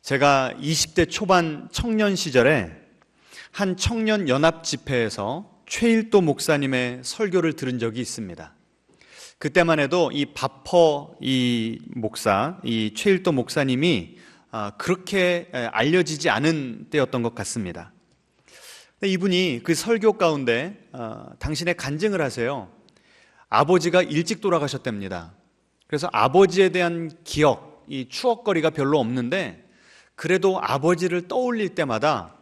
제가 20대 초반 청년 시절에 한 청년 연합 집회에서 최일도 목사님의 설교를 들은 적이 있습니다. 그때만 해도 이 바퍼 이 최일도 목사님이 그렇게 알려지지 않은 때였던 것 같습니다. 이분이 그 설교 가운데 당신의 간증을 하세요. 아버지가 일찍 돌아가셨답니다. 그래서 아버지에 대한 기억, 이 추억거리가 별로 없는데 그래도 아버지를 떠올릴 때마다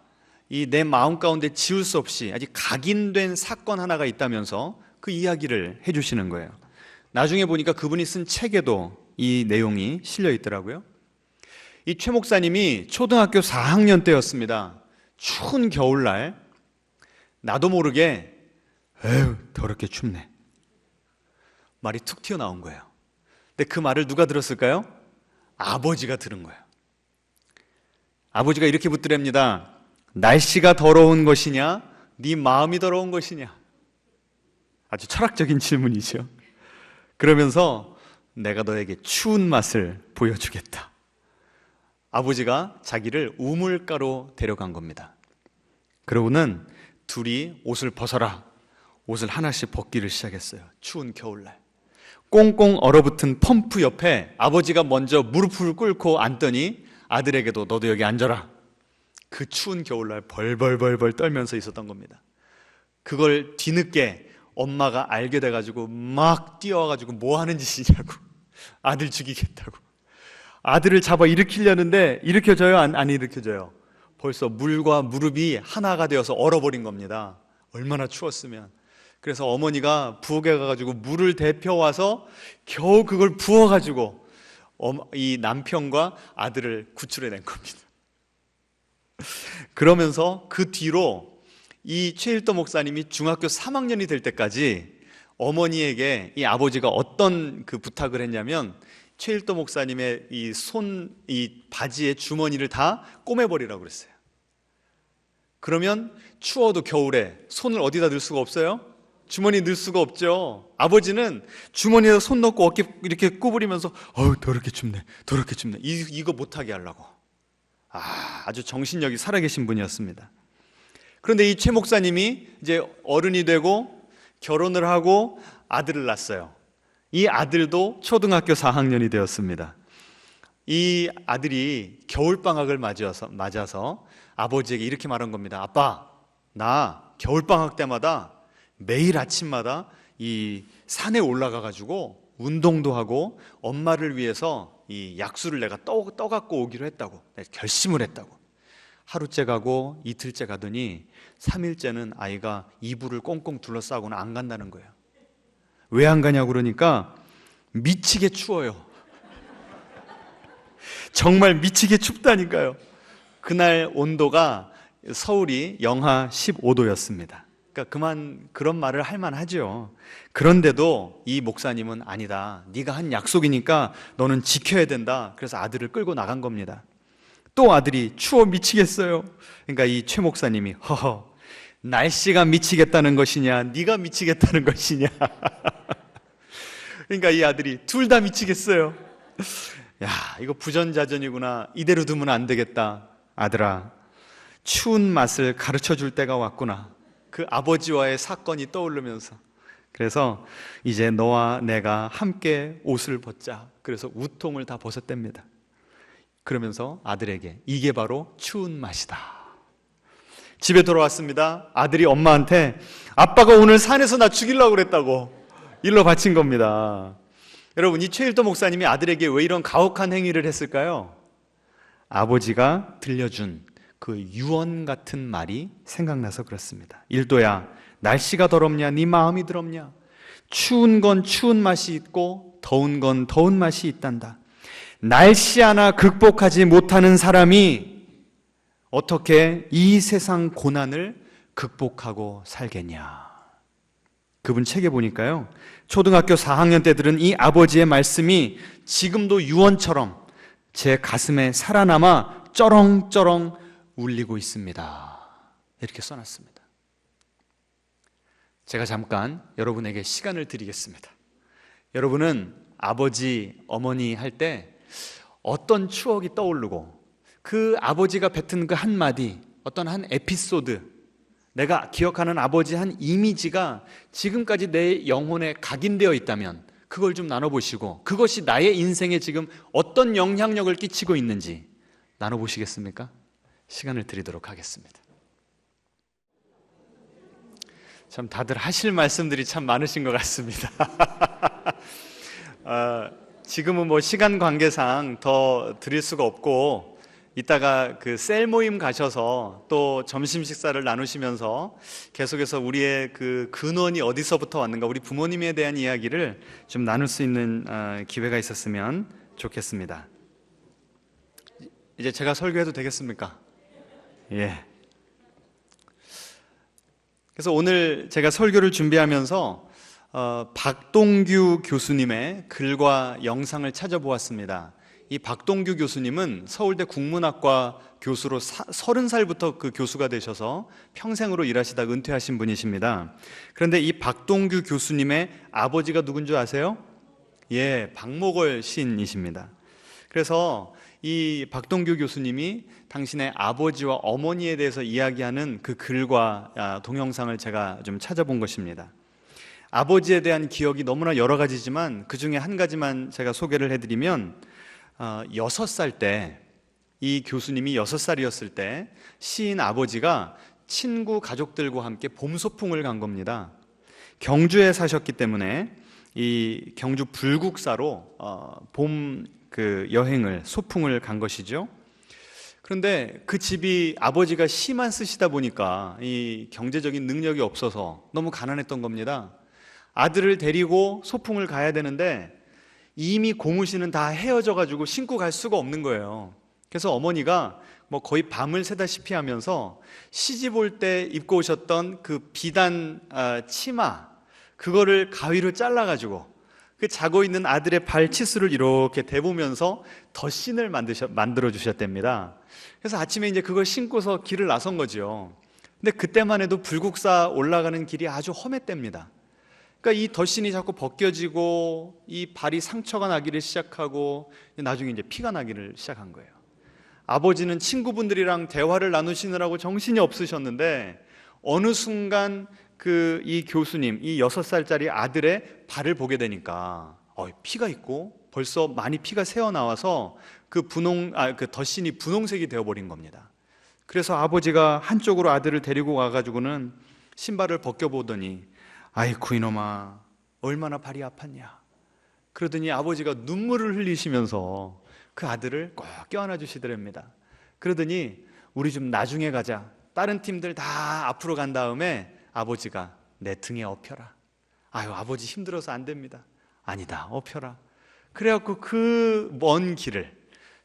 이 내 마음 가운데 지울 수 없이 아직 각인된 사건 하나가 있다면서 그 이야기를 해주시는 거예요. 나중에 보니까 그분이 쓴 책에도 이 내용이 실려 있더라고요. 이 최 목사님이 초등학교 4학년 때였습니다. 추운 겨울날 나도 모르게 에휴 더럽게 춥네 말이 툭 튀어나온 거예요. 근데 그 말을 누가 들었을까요? 아버지가 들은 거예요. 아버지가 이렇게 묻더랍니다. 날씨가 더러운 것이냐 네 마음이 더러운 것이냐. 아주 철학적인 질문이죠. 그러면서 내가 너에게 추운 맛을 보여주겠다. 아버지가 자기를 우물가로 데려간 겁니다. 그러고는 둘이 옷을 벗어라. 옷을 하나씩 벗기를 시작했어요. 추운 겨울날 꽁꽁 얼어붙은 펌프 옆에 아버지가 먼저 무릎을 꿇고 앉더니 아들에게도 너도 여기 앉아라. 그 추운 겨울날 벌벌벌벌 떨면서 있었던 겁니다. 그걸 뒤늦게 엄마가 알게 돼가지고 막 뛰어와가지고 뭐 하는 짓이냐고. 아들 죽이겠다고. 아들을 잡아 일으키려는데 일으켜져요? 안 일으켜져요? 벌써 물과 무릎이 하나가 되어서 얼어버린 겁니다. 얼마나 추웠으면. 그래서 어머니가 부엌에 가가지고 물을 데펴와서 겨우 그걸 부어가지고 이 남편과 아들을 구출해낸 겁니다. 그러면서 그 뒤로 이 최일도 목사님이 중학교 3학년이 될 때까지 어머니에게 이 아버지가 어떤 그 부탁을 했냐면 최일도 목사님의 이 바지의 주머니를 다 꼬매버리라고 그랬어요. 그러면 추워도 겨울에 손을 어디다 넣을 수가 없어요? 주머니에 넣을 수가 없죠. 아버지는 주머니에 손 넣고 어깨 이렇게 구부리면서 더럽게 춥네 더럽게 춥네 이거 못하게 하려고. 아주 정신력이 살아계신 분이었습니다. 그런데 이 최 목사님이 이제 어른이 되고 결혼을 하고 아들을 낳았어요. 이 아들도 초등학교 4학년이 되었습니다. 이 아들이 겨울방학을 맞아서 아버지에게 이렇게 말한 겁니다. 아빠, 나 겨울방학 때마다 매일 아침마다 이 산에 올라가가지고 운동도 하고 엄마를 위해서 이 약수를 내가 떠갖고 오기로 했다고 결심을 했다고. 하루째 가고 이틀째 가더니 3일째는 아이가 이불을 꽁꽁 둘러싸고는 안 간다는 거예요. 왜 안 가냐고 그러니까 미치게 추워요. 정말 미치게 춥다니까요. 그날 온도가 서울이 영하 15도였습니다. 그러니까 그런 말을 할 만하죠. 그런데도 이 목사님은 아니다. 네가 한 약속이니까 너는 지켜야 된다. 그래서 아들을 끌고 나간 겁니다. 또 아들이 추워 미치겠어요. 그러니까 이 최 목사님이 날씨가 미치겠다는 것이냐 네가 미치겠다는 것이냐. 그러니까 이 아들이 둘 다 미치겠어요. 야, 이거 부전자전이구나. 이대로 두면 안 되겠다. 아들아, 추운 맛을 가르쳐줄 때가 왔구나. 그 아버지와의 사건이 떠오르면서 그래서 이제 너와 내가 함께 옷을 벗자. 그래서 우통을 다 벗었답니다. 그러면서 아들에게 이게 바로 추운 맛이다. 집에 돌아왔습니다. 아들이 엄마한테 아빠가 오늘 산에서 나 죽이려고 그랬다고 일러 바친 겁니다. 여러분, 이 최일도 목사님이 아들에게 왜 이런 가혹한 행위를 했을까요? 아버지가 들려준 그 유언 같은 말이 생각나서 그렇습니다. 일도야, 날씨가 더럽냐 네 마음이 더럽냐. 추운 건 추운 맛이 있고 더운 건 더운 맛이 있단다. 날씨 하나 극복하지 못하는 사람이 어떻게 이 세상 고난을 극복하고 살겠냐. 그분 책에 보니까요, 초등학교 4학년 때 들은 이 아버지의 말씀이 지금도 유언처럼 제 가슴에 살아남아 쩌렁쩌렁 울리고 있습니다. 이렇게 써놨습니다. 제가 잠깐 여러분에게 시간을 드리겠습니다. 여러분은 아버지, 어머니 할 때 어떤 추억이 떠오르고 그 아버지가 뱉은 그 한마디, 어떤 한 에피소드, 내가 기억하는 아버지 한 이미지가 지금까지 내 영혼에 각인되어 있다면 그걸 좀 나눠보시고, 그것이 나의 인생에 지금 어떤 영향력을 끼치고 있는지 나눠보시겠습니까? 시간을 드리도록 하겠습니다. 참 다들 하실 말씀들이 참 많으신 것 같습니다. 지금은 뭐 시간 관계상 더 드릴 수가 없고, 이따가 그 셀 모임 가셔서 또 점심 식사를 나누시면서 계속해서 우리의 그 근원이 어디서부터 왔는가, 우리 부모님에 대한 이야기를 좀 나눌 수 있는 기회가 있었으면 좋겠습니다. 이제 제가 설교해도 되겠습니까? 예. 그래서 오늘 제가 설교를 준비하면서 박동규 교수님의 글과 영상을 찾아보았습니다. 이 박동규 교수님은 서울대 국문학과 교수로 30살부터 그 교수가 되셔서 평생으로 일하시다 은퇴하신 분이십니다. 그런데 이 박동규 교수님의 아버지가 누군 줄 아세요? 예, 박목월 시인이십니다. 그래서 이 박동규 교수님이 당신의 아버지와 어머니에 대해서 이야기하는 그 글과 동영상을 제가 좀 찾아본 것입니다. 아버지에 대한 기억이 너무나 여러 가지지만 그 중에 한 가지만 제가 소개를 해드리면, 6살 때, 이 교수님이 6살이었을 때 시인 아버지가 친구 가족들과 함께 봄 소풍을 간 겁니다. 경주에 사셨기 때문에 이 경주 불국사로 봄 그 여행을, 소풍을 간 것이죠. 그런데 그 집이 아버지가 시만 쓰시다 보니까 이 경제적인 능력이 없어서 너무 가난했던 겁니다. 아들을 데리고 소풍을 가야 되는데 이미 고무신은 다 헤어져 가지고 신고 갈 수가 없는 거예요. 그래서 어머니가 뭐 거의 밤을 새다시피 하면서 시집 올 때 입고 오셨던 그 비단 치마, 그거를 가위로 잘라 가지고 그 자고 있는 아들의 발치수를 이렇게 대보면서 덧신을 만들어 주셨답니다. 그래서 아침에 이제 그걸 신고서 길을 나선 거죠. 근데 그때만 해도 불국사 올라가는 길이 아주 험했답니다. 그러니까 이 덧신이 자꾸 벗겨지고 이 발이 상처가 나기를 시작하고 나중에 이제 피가 나기를 시작한 거예요. 아버지는 친구분들이랑 대화를 나누시느라고 정신이 없으셨는데 어느 순간 이 교수님, 이 6살짜리 아들의 발을 보게 되니까 피가 있고 벌써 많이 피가 새어 나와서 그 덧신이 분홍색이 되어버린 겁니다. 그래서 아버지가 한쪽으로 아들을 데리고 와가지고는 신발을 벗겨보더니 아이쿠 이놈아 얼마나 발이 아팠냐, 그러더니 아버지가 눈물을 흘리시면서 그 아들을 꼭 껴안아 주시더랍니다. 그러더니 우리 좀 나중에 가자, 다른 팀들 다 앞으로 간 다음에 아버지가 내 등에 업혀라. 아유 아버지 힘들어서 안 됩니다. 아니다, 업혀라. 그래갖고 그 먼 길을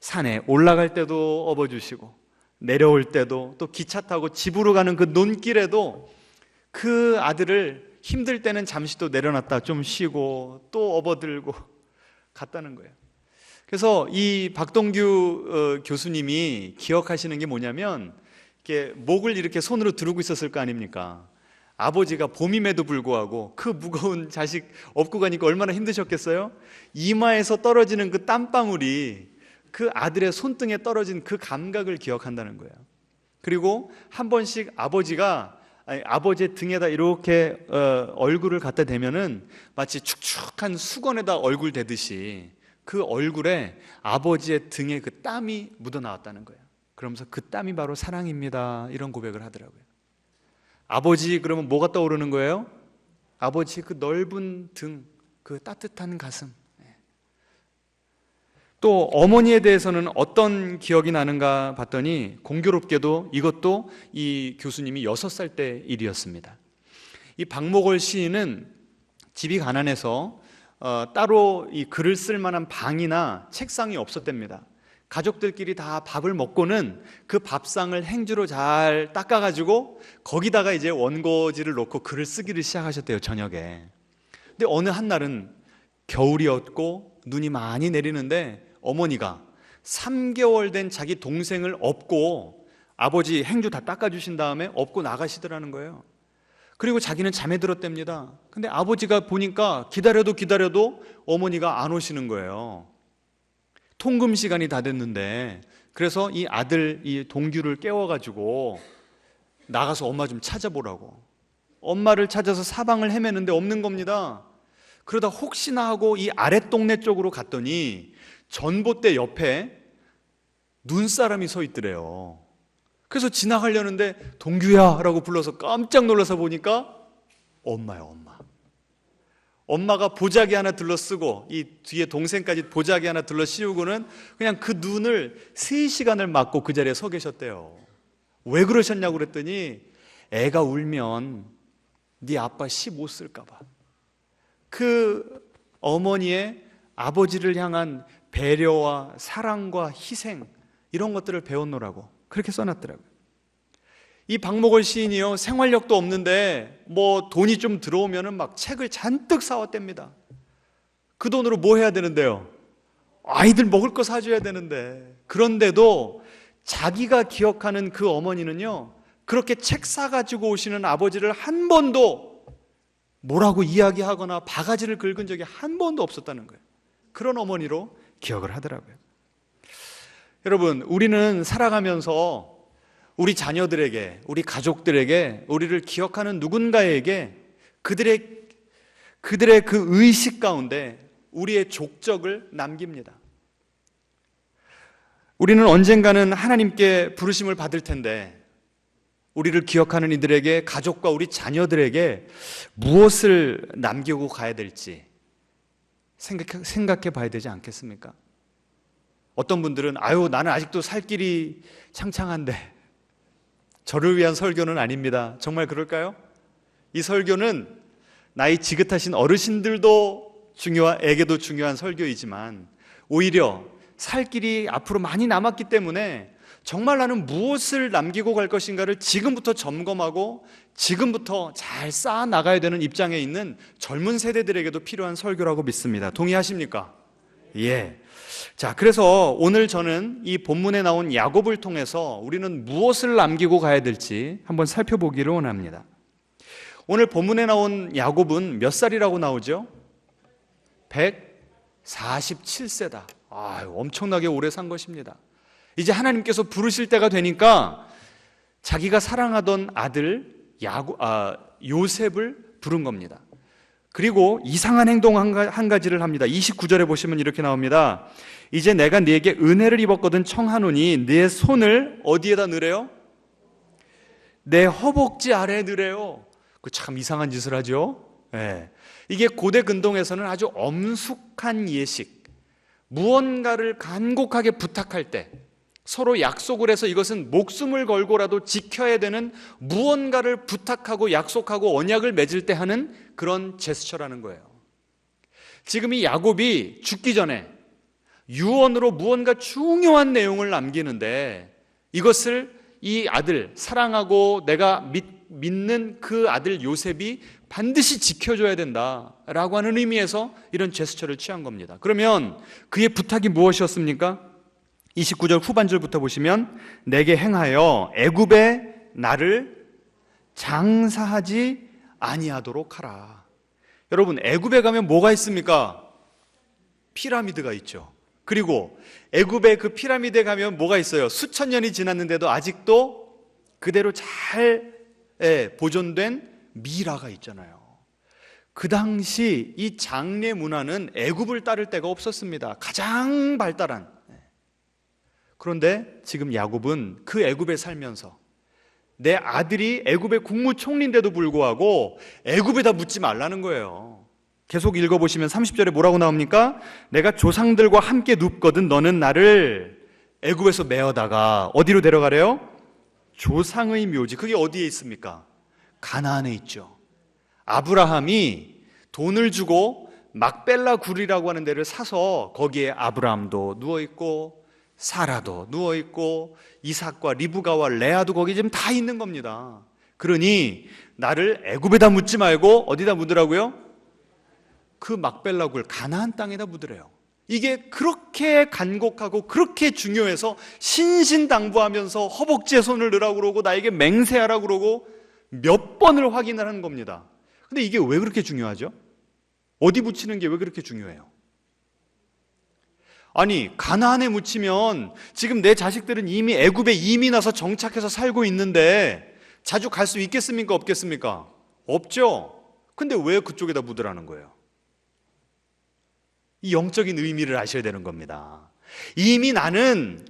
산에 올라갈 때도 업어주시고 내려올 때도, 또 기차 타고 집으로 가는 그 논길에도 그 아들을 힘들 때는 잠시 또 내려놨다 좀 쉬고 또 업어들고 갔다는 거예요. 그래서 이 박동규 교수님이 기억하시는 게 뭐냐면, 이렇게 목을 이렇게 손으로 두르고 있었을 거 아닙니까? 아버지가 봄임에도 불구하고 그 무거운 자식 업고 가니까 얼마나 힘드셨겠어요? 이마에서 떨어지는 그 땀방울이 그 아들의 손등에 떨어진 그 감각을 기억한다는 거예요. 그리고 한 번씩 아버지의 등에다 이렇게 얼굴을 갖다 대면은 마치 축축한 수건에다 얼굴 대듯이 그 얼굴에 아버지의 등에 그 땀이 묻어나왔다는 거예요. 그러면서 그 땀이 바로 사랑입니다, 이런 고백을 하더라고요. 아버지 그러면 뭐가 떠오르는 거예요? 아버지 그 넓은 등, 그 따뜻한 가슴. 또 어머니에 대해서는 어떤 기억이 나는가 봤더니 공교롭게도 이것도 이 교수님이 6살 때 일이었습니다. 이 박목월 시인은 집이 가난해서 따로 이 글을 쓸 만한 방이나 책상이 없었답니다. 가족들끼리 다 밥을 먹고는 그 밥상을 행주로 잘 닦아가지고 거기다가 이제 원고지를 놓고 글을 쓰기를 시작하셨대요, 저녁에. 근데 어느 한날은 겨울이었고 눈이 많이 내리는데 어머니가 3개월 된 자기 동생을 업고 아버지 행주 다 닦아주신 다음에 업고 나가시더라는 거예요. 그리고 자기는 잠에 들었답니다. 근데 아버지가 보니까 기다려도 어머니가 안 오시는 거예요. 통금 시간이 다 됐는데 그래서 이 아들 이 동규를 깨워가지고 나가서 엄마 좀 찾아보라고. 엄마를 찾아서 사방을 헤매는데 없는 겁니다. 그러다 혹시나 하고 이 아랫동네 쪽으로 갔더니 전봇대 옆에 눈사람이 서 있더래요. 그래서 지나가려는데 동규야 라고 불러서 깜짝 놀라서 보니까 엄마야, 엄마. 엄마가 보자기 하나 들러쓰고 이 뒤에 동생까지 보자기 하나 들러 씌우고는 그냥 그 눈을 3시간을 맞고 그 자리에 서 계셨대요. 왜 그러셨냐고 그랬더니 애가 울면 네 아빠 시 못 쓸까 봐. 그 어머니의 아버지를 향한 배려와 사랑과 희생, 이런 것들을 배웠노라고 그렇게 써놨더라고요. 이 박목월 시인이요, 생활력도 없는데 뭐 돈이 좀 들어오면은 막 책을 잔뜩 사왔답니다. 그 돈으로 뭐 해야 되는데요? 아이들 먹을 거 사줘야 되는데. 그런데도 자기가 기억하는 그 어머니는요, 그렇게 책 사가지고 오시는 아버지를 한 번도 뭐라고 이야기하거나 바가지를 긁은 적이 한 번도 없었다는 거예요. 그런 어머니로 기억을 하더라고요. 여러분, 우리는 살아가면서 우리 자녀들에게, 우리 가족들에게, 우리를 기억하는 누군가에게 그들의 그 의식 가운데 우리의 족적을 남깁니다. 우리는 언젠가는 하나님께 부르심을 받을 텐데 우리를 기억하는 이들에게, 가족과 우리 자녀들에게 무엇을 남기고 가야 될지 생각해 봐야 되지 않겠습니까? 어떤 분들은 나는 아직도 살 길이 창창한데 저를 위한 설교는 아닙니다. 정말 그럴까요? 이 설교는 나이 지긋하신 어르신들도 에게도 중요한 설교이지만 오히려 살 길이 앞으로 많이 남았기 때문에 정말 나는 무엇을 남기고 갈 것인가를 지금부터 점검하고 지금부터 잘 쌓아 나가야 되는 입장에 있는 젊은 세대들에게도 필요한 설교라고 믿습니다. 동의하십니까? 예. 자, 그래서 오늘 저는 이 본문에 나온 야곱을 통해서 우리는 무엇을 남기고 가야 될지 한번 살펴보기를 원합니다. 오늘 본문에 나온 야곱은 몇 살이라고 나오죠? 147세다. 엄청나게 오래 산 것입니다. 이제 하나님께서 부르실 때가 되니까 자기가 사랑하던 아들 요셉을 부른 겁니다. 그리고 이상한 행동 한 가지를 합니다. 29절에 보시면 이렇게 나옵니다. 이제 내가 네게 은혜를 입었거든 청하노니 네 손을 어디에다 넣으래요? 내 허벅지 아래에 넣으래요. 참 이상한 짓을 하죠. 네. 이게 고대 근동에서는 아주 엄숙한 예식, 무언가를 간곡하게 부탁할 때 서로 약속을 해서 이것은 목숨을 걸고라도 지켜야 되는 무언가를 부탁하고 약속하고 언약을 맺을 때 하는 그런 제스처라는 거예요. 지금 이 야곱이 죽기 전에 유언으로 무언가 중요한 내용을 남기는데 이것을 이 아들, 사랑하고 내가 믿는 그 아들 요셉이 반드시 지켜줘야 된다라고 하는 의미에서 이런 제스처를 취한 겁니다. 그러면 그의 부탁이 무엇이었습니까? 29절 후반절부터 보시면 내게 행하여 애굽에 나를 장사하지 아니하도록 하라. 여러분, 애굽에 가면 뭐가 있습니까? 피라미드가 있죠. 그리고 애굽의 그 피라미드에 가면 뭐가 있어요? 수천 년이 지났는데도 아직도 그대로 잘 보존된 미라가 있잖아요. 그 당시 이 장례 문화는 애굽을 따를 데가 없었습니다. 가장 발달한. 그런데 지금 야곱은 그 애굽에 살면서 내 아들이 애굽의 국무총리인데도 불구하고 애굽에다 묻지 말라는 거예요. 계속 읽어보시면 30절에 뭐라고 나옵니까? 내가 조상들과 함께 눕거든 너는 나를 애굽에서 메어다가 어디로 데려가래요? 조상의 묘지. 그게 어디에 있습니까? 가나안에 있죠. 아브라함이 돈을 주고 막벨라 굴이라고 하는 데를 사서 거기에 아브라함도 누워있고 사라도 누워있고 이삭과 리브가와 레아도 거기 지금 다 있는 겁니다. 그러니 나를 애굽에다 묻지 말고 어디다 묻으라고요? 그 막벨라 굴 가나안 땅에다 묻으래요. 이게 그렇게 간곡하고 그렇게 중요해서 신신당부하면서 허벅지에 손을 넣으라고 그러고 나에게 맹세하라고 그러고 몇 번을 확인을 하는 겁니다. 근데 이게 왜 그렇게 중요하죠? 어디 붙이는 게 왜 그렇게 중요해요? 아니, 가나안에 묻히면 지금 내 자식들은 이미 애굽에 이민 와서 정착해서 살고 있는데 자주 갈 수 있겠습니까? 없겠습니까? 없죠. 근데 왜 그쪽에다 묻으라는 거예요? 이 영적인 의미를 아셔야 되는 겁니다. 이미 나는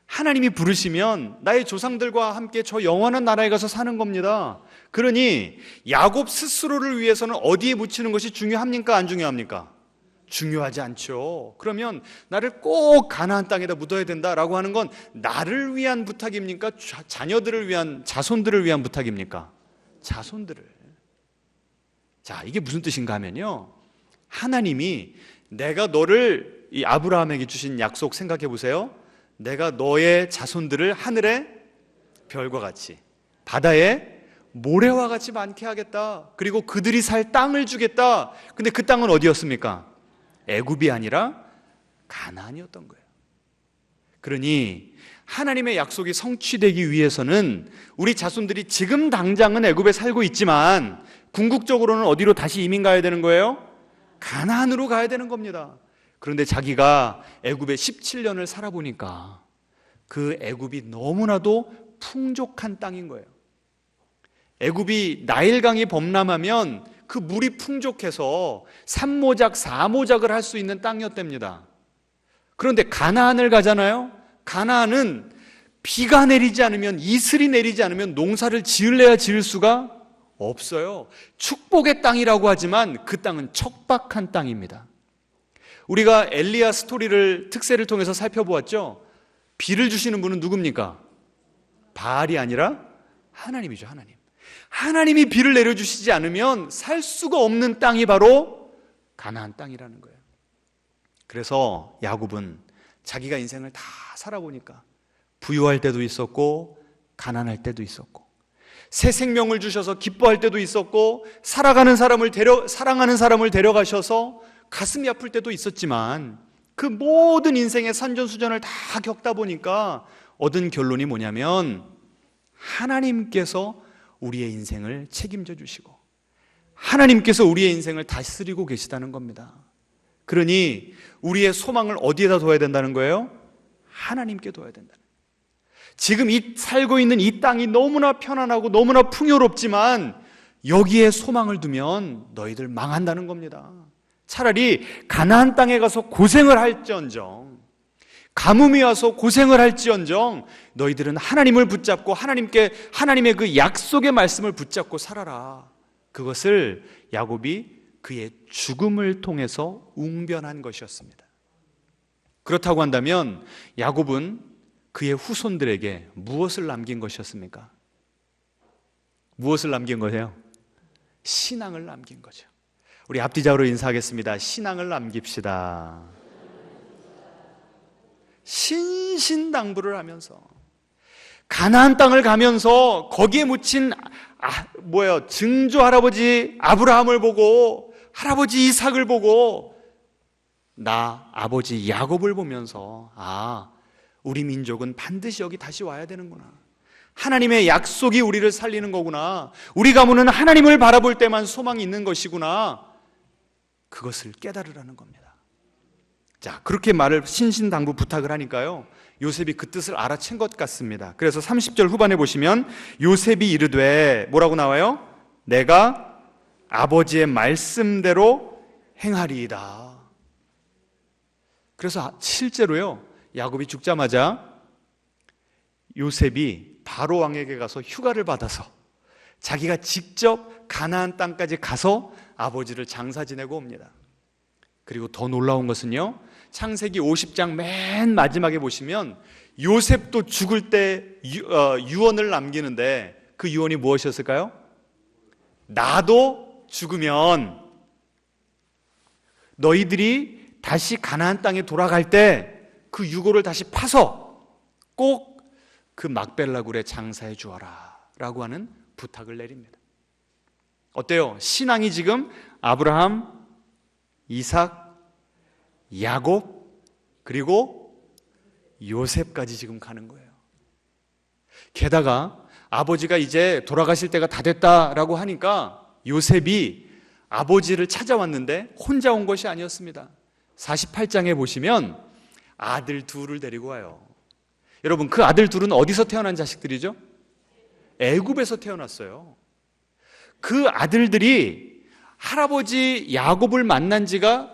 하나님이 부르시면 나의 조상들과 함께 저 영원한 나라에 가서 사는 겁니다. 그러니 야곱 스스로를 위해서는 어디에 묻히는 것이 중요합니까? 안 중요합니까? 중요하지 않죠. 그러면 나를 꼭 가나안 땅에다 묻어야 된다라고 하는 건 나를 위한 부탁입니까? 자녀들을 위한, 자손들을 위한 부탁입니까? 자손들을. 자, 이게 무슨 뜻인가 하면요, 하나님이 내가 너를, 이 아브라함에게 주신 약속 생각해 보세요. 내가 너의 자손들을 하늘의 별과 같이, 바다의 모래와 같이 많게 하겠다. 그리고 그들이 살 땅을 주겠다. 근데 그 땅은 어디였습니까? 애굽이 아니라 가나안이었던 거예요. 그러니 하나님의 약속이 성취되기 위해서는 우리 자손들이 지금 당장은 애굽에 살고 있지만 궁극적으로는 어디로 다시 이민 가야 되는 거예요? 가나안으로 가야 되는 겁니다. 그런데 자기가 애굽에 17년을 살아보니까 그 애굽이 너무나도 풍족한 땅인 거예요. 애굽이 나일강이 범람하면 그 물이 풍족해서 3모작, 4모작을 할 수 있는 땅이었답니다. 그런데 가나안을 가잖아요. 가나안은 비가 내리지 않으면, 이슬이 내리지 않으면 농사를 지을래야 지을 수가 없어요. 축복의 땅이라고 하지만 그 땅은 척박한 땅입니다. 우리가 엘리야 스토리를, 특세를 통해서 살펴보았죠. 비를 주시는 분은 누굽니까? 바알이 아니라 하나님이죠. 하나님이 비를 내려주시지 않으면 살 수가 없는 땅이 바로 가나안 땅이라는 거예요. 그래서 야곱은 자기가 인생을 다 살아보니까 부유할 때도 있었고 가난할 때도 있었고, 새 생명을 주셔서 기뻐할 때도 있었고, 사랑하는 사람을 데려가셔서 가슴이 아플 때도 있었지만, 그 모든 인생의 산전수전을 다 겪다 보니까 얻은 결론이 뭐냐면 하나님께서 우리의 인생을 책임져 주시고 하나님께서 우리의 인생을 다스리고 계시다는 겁니다. 그러니 우리의 소망을 어디에다 둬야 된다는 거예요? 하나님께 둬야 된다는 거예요. 지금 살고 있는 이 땅이 너무나 편안하고 너무나 풍요롭지만 여기에 소망을 두면 너희들 망한다는 겁니다. 차라리 가나안 땅에 가서 고생을 할지언정, 가뭄이 와서 고생을 할지언정 너희들은 하나님을 붙잡고 하나님의 그 약속의 말씀을 붙잡고 살아라. 그것을 야곱이 그의 죽음을 통해서 웅변한 것이었습니다. 그렇다고 한다면 야곱은 그의 후손들에게 무엇을 남긴 것이었습니까? 무엇을 남긴 거예요? 신앙을 남긴 거죠. 우리 앞뒤자로 인사하겠습니다. 신앙을 남깁시다. 신신당부를 하면서 가나안 땅을 가면서 거기에 묻힌 증조 할아버지 아브라함을 보고, 할아버지 이삭을 보고, 나 아버지 야곱을 보면서 우리 민족은 반드시 여기 다시 와야 되는구나. 하나님의 약속이 우리를 살리는 거구나. 우리 가문은 하나님을 바라볼 때만 소망이 있는 것이구나. 그것을 깨달으라는 겁니다. 자, 그렇게 말을 신신당부 부탁을 하니까요, 요셉이 그 뜻을 알아챈 것 같습니다. 그래서 30절 후반에 보시면 요셉이 이르되 뭐라고 나와요? 내가 아버지의 말씀대로 행하리이다. 그래서 실제로요, 야곱이 죽자마자 요셉이 바로 왕에게 가서 휴가를 받아서 자기가 직접 가나안 땅까지 가서 아버지를 장사 지내고 옵니다. 그리고 더 놀라운 것은요, 창세기 50장 맨 마지막에 보시면 요셉도 죽을 때 유언을 남기는데 그 유언이 무엇이었을까요? 나도 죽으면 너희들이 다시 가나안 땅에 돌아갈 때 그 유고를 다시 파서 꼭 그 막벨라굴에 장사해 주어라 라고 하는 부탁을 내립니다. 어때요? 신앙이 지금 아브라함, 이삭, 야곱, 그리고 요셉까지 지금 가는 거예요. 게다가 아버지가 이제 돌아가실 때가 다 됐다라고 하니까 요셉이 아버지를 찾아왔는데 혼자 온 것이 아니었습니다. 48장에 보시면 아들 둘을 데리고 와요. 여러분, 그 아들 둘은 어디서 태어난 자식들이죠? 애굽에서 태어났어요. 그 아들들이 할아버지 야곱을 만난 지가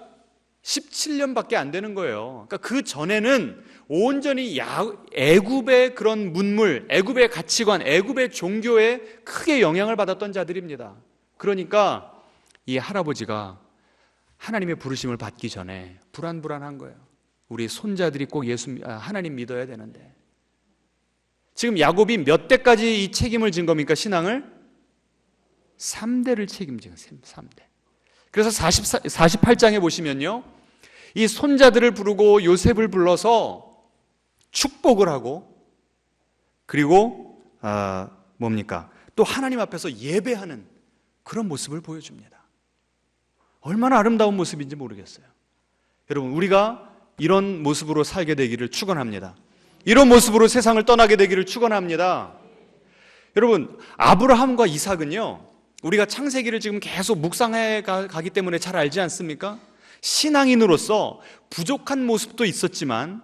17년밖에 안 되는 거예요. 그러니까 그 전에는 온전히 애굽의 그런 문물, 애굽의 가치관, 애굽의 종교에 크게 영향을 받았던 자들입니다. 그러니까 이 할아버지가 하나님의 부르심을 받기 전에 불안불안한 거예요. 우리 손자들이 꼭 하나님 믿어야 되는데. 지금 야곱이 몇 대까지 이 책임을 진 겁니까? 신앙을? 3대를 책임진 거예요. 3대. 그래서 48장에 보시면요, 이 손자들을 부르고 요셉을 불러서 축복을 하고, 그리고 또 하나님 앞에서 예배하는 그런 모습을 보여줍니다. 얼마나 아름다운 모습인지 모르겠어요. 여러분, 우리가 이런 모습으로 살게 되기를 축원합니다. 이런 모습으로 세상을 떠나게 되기를 축원합니다. 여러분, 아브라함과 이삭은요, 우리가 창세기를 지금 계속 묵상해 가기 때문에 잘 알지 않습니까? 신앙인으로서 부족한 모습도 있었지만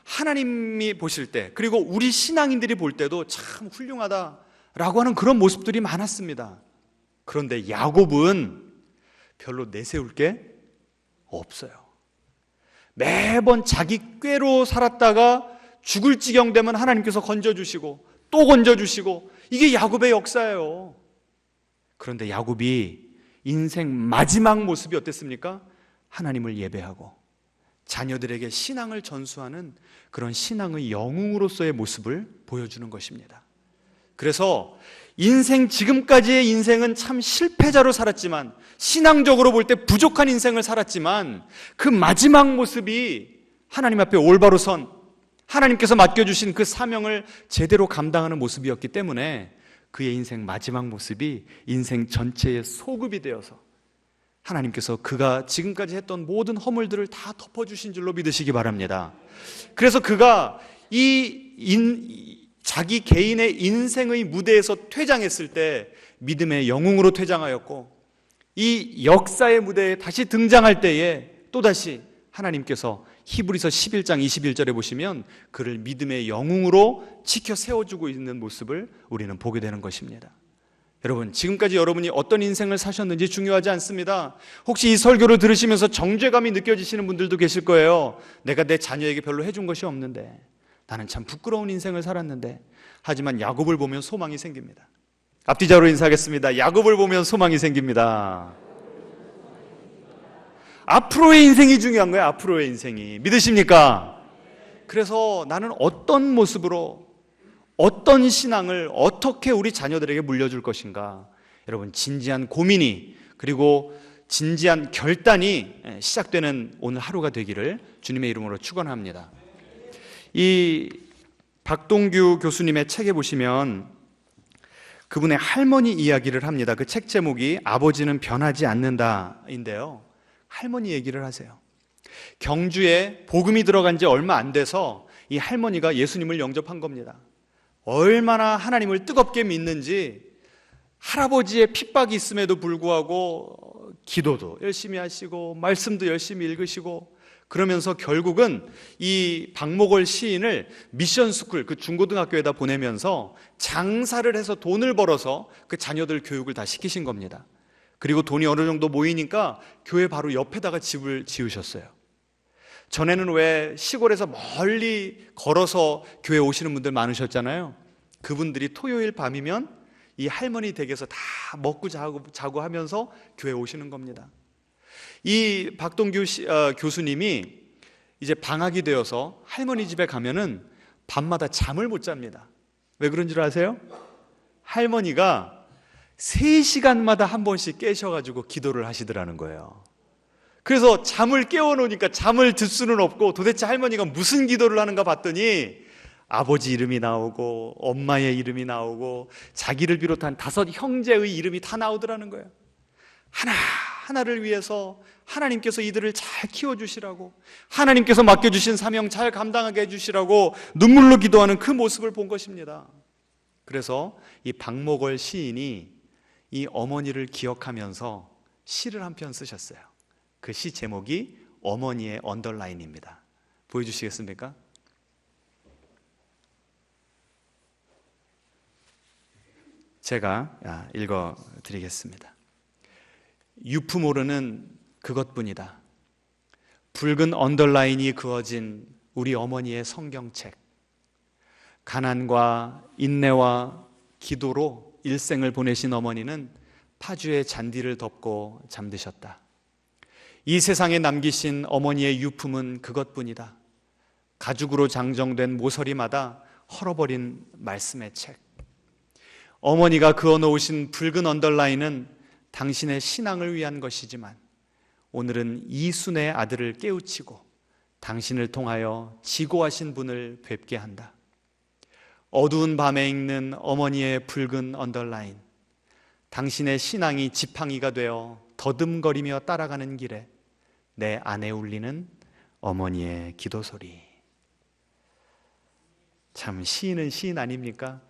하나님이 보실 때, 그리고 우리 신앙인들이 볼 때도 참 훌륭하다라고 하는 그런 모습들이 많았습니다. 그런데 야곱은 별로 내세울 게 없어요. 매번 자기 꾀로 살았다가 죽을 지경 되면 하나님께서 건져주시고 또 건져주시고, 이게 야곱의 역사예요. 그런데 야곱이 인생 마지막 모습이 어땠습니까? 하나님을 예배하고 자녀들에게 신앙을 전수하는 그런 신앙의 영웅으로서의 모습을 보여주는 것입니다. 그래서 지금까지의 인생은 참 실패자로 살았지만, 신앙적으로 볼 때 부족한 인생을 살았지만, 그 마지막 모습이 하나님 앞에 올바로 선, 하나님께서 맡겨주신 그 사명을 제대로 감당하는 모습이었기 때문에 그의 인생 마지막 모습이 인생 전체의 소급이 되어서 하나님께서 그가 지금까지 했던 모든 허물들을 다 덮어주신 줄로 믿으시기 바랍니다. 그래서 그가 자기 개인의 인생의 무대에서 퇴장했을 때 믿음의 영웅으로 퇴장하였고, 이 역사의 무대에 다시 등장할 때에 또다시 하나님께서 히브리서 11장 21절에 보시면 그를 믿음의 영웅으로 지켜 세워주고 있는 모습을 우리는 보게 되는 것입니다. 여러분, 지금까지 여러분이 어떤 인생을 사셨는지 중요하지 않습니다. 혹시 이 설교를 들으시면서 정죄감이 느껴지시는 분들도 계실 거예요. 내가 내 자녀에게 별로 해준 것이 없는데, 나는 참 부끄러운 인생을 살았는데. 하지만 야곱을 보면 소망이 생깁니다. 앞뒤자로 인사하겠습니다. 야곱을 보면 소망이 생깁니다. 앞으로의 인생이 중요한 거예요. 앞으로의 인생이. 믿으십니까? 그래서 나는 어떤 모습으로, 어떤 신앙을 어떻게 우리 자녀들에게 물려줄 것인가, 여러분, 진지한 고민이, 그리고 진지한 결단이 시작되는 오늘 하루가 되기를 주님의 이름으로 축원합니다. 이 박동규 교수님의 책에 보시면 그분의 할머니 이야기를 합니다. 그 책 제목이 아버지는 변하지 않는다인데요, 할머니 얘기를 하세요. 경주에 복음이 들어간 지 얼마 안 돼서 이 할머니가 예수님을 영접한 겁니다. 얼마나 하나님을 뜨겁게 믿는지, 할아버지의 핍박이 있음에도 불구하고 기도도 열심히 하시고 말씀도 열심히 읽으시고, 그러면서 결국은 이 박목월 시인을 미션스쿨, 그 중고등학교에다 보내면서 장사를 해서 돈을 벌어서 그 자녀들 교육을 다 시키신 겁니다. 그리고 돈이 어느 정도 모이니까 교회 바로 옆에다가 집을 지으셨어요. 전에는 왜 시골에서 멀리 걸어서 교회 오시는 분들 많으셨잖아요. 그분들이 토요일 밤이면 이 할머니 댁에서 다 먹고 자고 하면서 교회 오시는 겁니다. 이 박동규 교수님이 이제 방학이 되어서 할머니 집에 가면은 밤마다 잠을 못 잡니다. 왜 그런 줄 아세요? 할머니가 3시간마다 한 번씩 깨셔가지고 기도를 하시더라는 거예요. 그래서 잠을 깨워놓으니까 잠을 들 수는 없고, 도대체 할머니가 무슨 기도를 하는가 봤더니 아버지 이름이 나오고 엄마의 이름이 나오고 자기를 비롯한 5 형제의 이름이 다 나오더라는 거예요. 하나하나를 위해서 하나님께서 이들을 잘 키워주시라고, 하나님께서 맡겨주신 사명 잘 감당하게 해주시라고 눈물로 기도하는 그 모습을 본 것입니다. 그래서 이 박목월 시인이 이 어머니를 기억하면서 시를 한 편 쓰셨어요. 그 시 제목이 어머니의 언더라인입니다. 보여주시겠습니까? 제가 읽어드리겠습니다. 유프모르는 그것뿐이다. 붉은 언더라인이 그어진 우리 어머니의 성경책. 가난과 인내와 기도로 일생을 보내신 어머니는 파주의 잔디를 덮고 잠드셨다. 이 세상에 남기신 어머니의 유품은 그것뿐이다. 가죽으로 장정된 모서리마다 헐어버린 말씀의 책. 어머니가 그어놓으신 붉은 언더라인은 당신의 신앙을 위한 것이지만 오늘은 이순의 아들을 깨우치고 당신을 통하여 지고하신 분을 뵙게 한다. 어두운 밤에 읽는 어머니의 붉은 언더라인, 당신의 신앙이 지팡이가 되어 더듬거리며 따라가는 길에 내 안에 울리는 어머니의 기도 소리. 참 시인은 시인 아닙니까?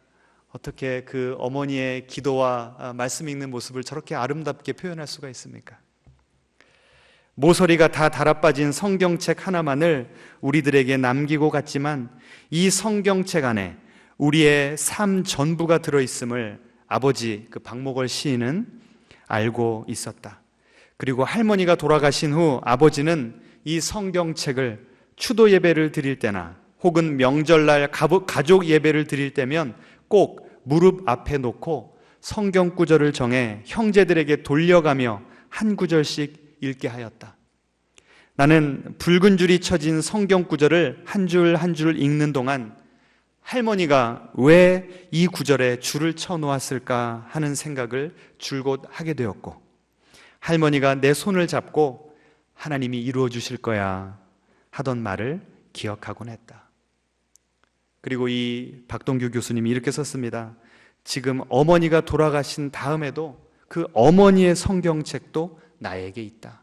어떻게 그 어머니의 기도와 말씀 읽는 모습을 저렇게 아름답게 표현할 수가 있습니까? 모서리가 다 달아빠진 성경책 하나만을 우리들에게 남기고 갔지만 이 성경책 안에 우리의 삶 전부가 들어있음을 아버지 그 박목월 시인은 알고 있었다. 그리고 할머니가 돌아가신 후 아버지는 이 성경책을 추도 예배를 드릴 때나 혹은 명절날 가족 예배를 드릴 때면 꼭 무릎 앞에 놓고 성경 구절을 정해 형제들에게 돌려가며 한 구절씩 읽게 하였다. 나는 붉은 줄이 쳐진 성경 구절을 한 줄 한 줄 읽는 동안 할머니가 왜 이 구절에 줄을 쳐 놓았을까 하는 생각을 줄곧 하게 되었고, 할머니가 내 손을 잡고 하나님이 이루어 주실 거야 하던 말을 기억하곤 했다. 그리고 이 박동규 교수님이 이렇게 썼습니다. 지금 어머니가 돌아가신 다음에도 그 어머니의 성경책도 나에게 있다.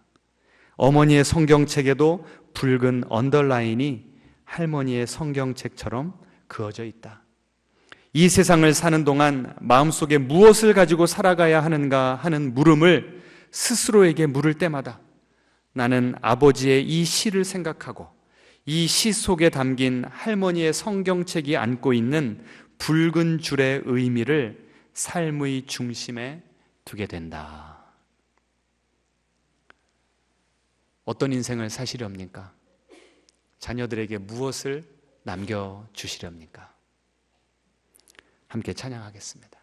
어머니의 성경책에도 붉은 언더라인이 할머니의 성경책처럼 그어져 있다. 이 세상을 사는 동안 마음속에 무엇을 가지고 살아가야 하는가 하는 물음을 스스로에게 물을 때마다 나는 아버지의 이 시를 생각하고 이 시 속에 담긴 할머니의 성경책이 안고 있는 붉은 줄의 의미를 삶의 중심에 두게 된다. 어떤 인생을 사시렵니까? 자녀들에게 무엇을 남겨주시렵니까? 함께 찬양하겠습니다.